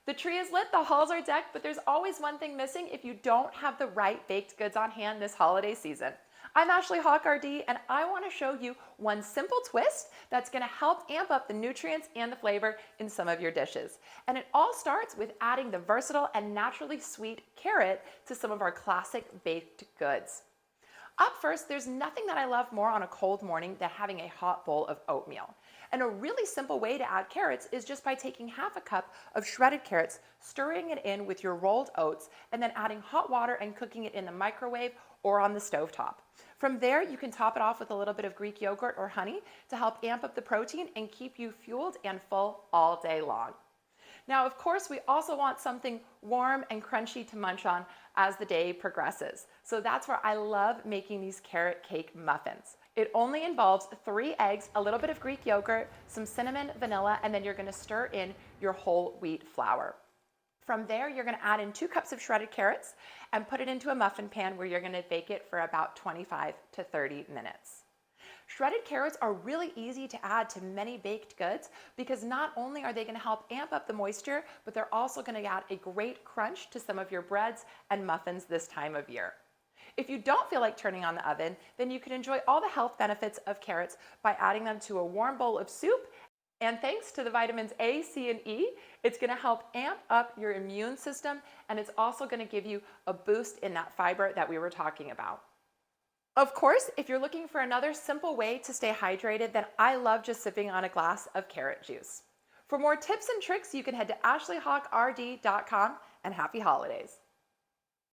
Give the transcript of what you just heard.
The tree is lit, the halls are decked, but there's always one thing missing if you don't have the right baked goods on hand this holiday season. I'm Ashley Hawk RD, and I want to show you one simple twist that's going to help amp up the nutrients and the flavor in some of your dishes. And it all starts with adding the versatile and naturally sweet carrot to some of our classic baked goods. Up first, there's nothing that I love more on a cold morning than having a hot bowl of oatmeal. And a really simple way to add carrots is just by taking half a cup of shredded carrots, stirring it in with your rolled oats, and then adding hot water and cooking it in the microwave or on the stovetop. From there, you can top it off with a little bit of Greek yogurt or honey to help amp up the protein and keep you fueled and full all day long. Now, of course, we also want something warm and crunchy to munch on as the day progresses. So that's where I love making these carrot cake muffins. It only involves 3 eggs, a little bit of Greek yogurt, some cinnamon, vanilla, and then you're gonna stir in your whole wheat flour. From there, you're gonna add in 2 cups of shredded carrots and put it into a muffin pan where you're gonna bake it for about 25 to 30 minutes. Shredded carrots are really easy to add to many baked goods because not only are they going to help amp up the moisture, but they're also going to add a great crunch to some of your breads and muffins this time of year. If you don't feel like turning on the oven, then you can enjoy all the health benefits of carrots by adding them to a warm bowl of soup. And thanks to the vitamins A, C, and E, it's going to help amp up your immune system, and it's also going to give you a boost in that fiber that we were talking about. Of course, if you're looking for another simple way to stay hydrated, then I love just sipping on a glass of carrot juice. For more tips and tricks, you can head to ashleyhawkrd.com, and happy holidays.